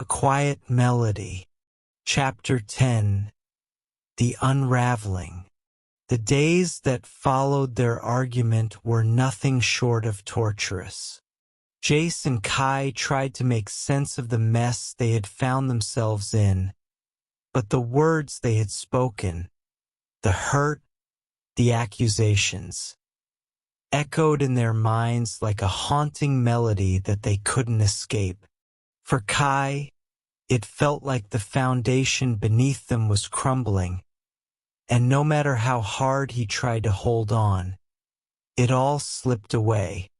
A Quiet Melody. Chapter 10. The Unraveling. The days that followed their argument were nothing short of torturous. Jace and Kai tried to make sense of the mess they had found themselves in, but the words they had spoken, the hurt, the accusations, echoed in their minds like a haunting melody that they couldn't escape. For Kai, it felt like the foundation beneath them was crumbling, and no matter how hard he tried to hold on, it all slipped away.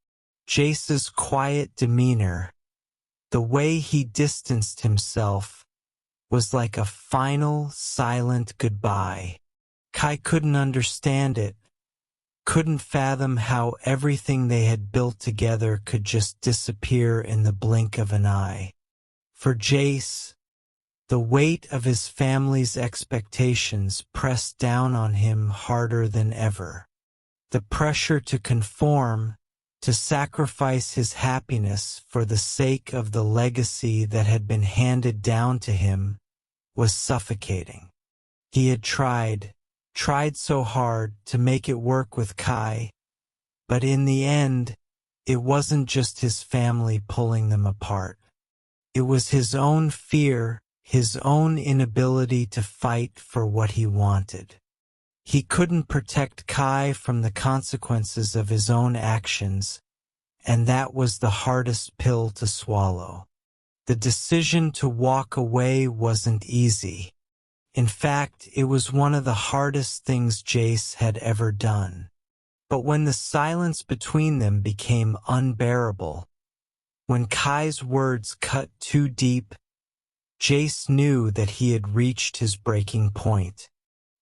Jace's quiet demeanor, the way he distanced himself, was like a final, silent goodbye. Kai couldn't understand it, couldn't fathom how everything they had built together could just disappear in the blink of an eye. For Jace, the weight of his family's expectations pressed down on him harder than ever. The pressure to conform, to sacrifice his happiness for the sake of the legacy that had been handed down to him, was suffocating. He had tried so hard to make it work with Kai, but in the end, it wasn't just his family pulling them apart. It was his own fear, his own inability to fight for what he wanted. He couldn't protect Kai from the consequences of his own actions, and that was the hardest pill to swallow. The decision to walk away wasn't easy. In fact, it was one of the hardest things Jace had ever done. But when the silence between them became unbearable, when Kai's words cut too deep, Jace knew that he had reached his breaking point.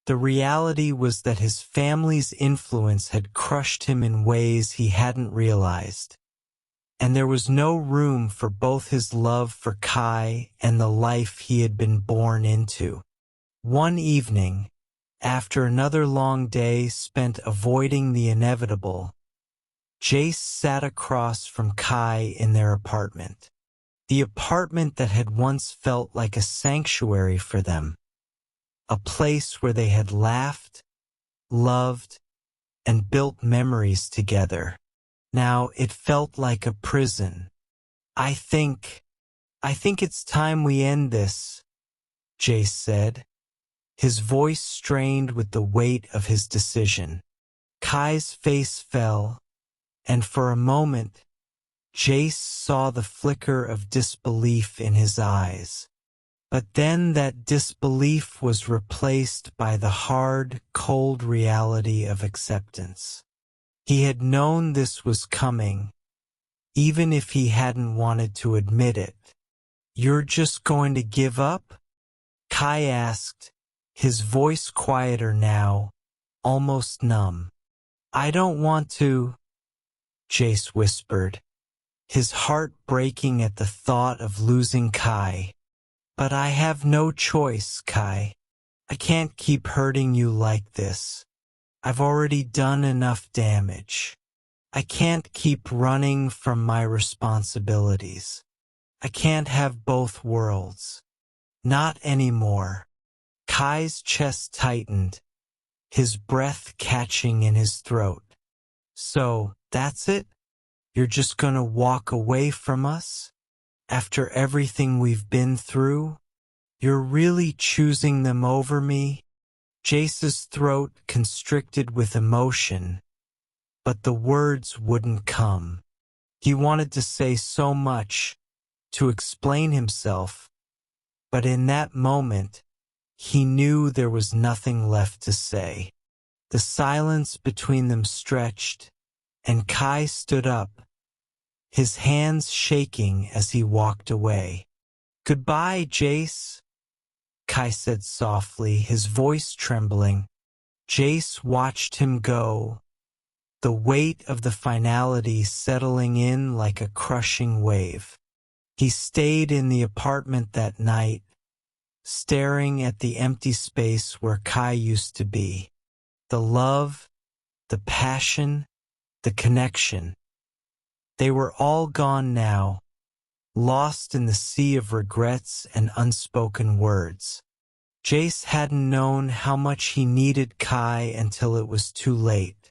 The reality was that his family's influence had crushed him in ways he hadn't realized, and there was no room for both his love for Kai and the life he had been born into. One evening, after another long day spent avoiding the inevitable, Jace sat across from Kai in their apartment. The apartment that had once felt like a sanctuary for them. A place where they had laughed, loved, and built memories together. Now it felt like a prison. I think it's time we end this," Jace said, his voice strained with the weight of his decision. Kai's face fell, and for a moment, Jace saw the flicker of disbelief in his eyes. But then that disbelief was replaced by the hard, cold reality of acceptance. He had known this was coming, even if he hadn't wanted to admit it. "You're just going to give up?" Kai asked, his voice quieter now, almost numb. "I don't want to," Jace whispered, his heart breaking at the thought of losing Kai. "But I have no choice, Kai. I can't keep hurting you like this. I've already done enough damage. I can't keep running from my responsibilities. I can't have both worlds. Not anymore." Kai's chest tightened, his breath catching in his throat. "So, that's it? You're just gonna walk away from us? After everything we've been through? You're really choosing them over me?" Jace's throat constricted with emotion, but the words wouldn't come. He wanted to say so much, to explain himself, but in that moment, he knew there was nothing left to say. The silence between them stretched, and Kai stood up, his hands shaking as he walked away. "Goodbye, Jace," Kai said softly, his voice trembling. Jace watched him go, the weight of the finality settling in like a crushing wave. He stayed in the apartment that night, staring at the empty space where Kai used to be. The love, the passion, the connection. They were all gone now, lost in the sea of regrets and unspoken words. Jace hadn't known how much he needed Kai until it was too late.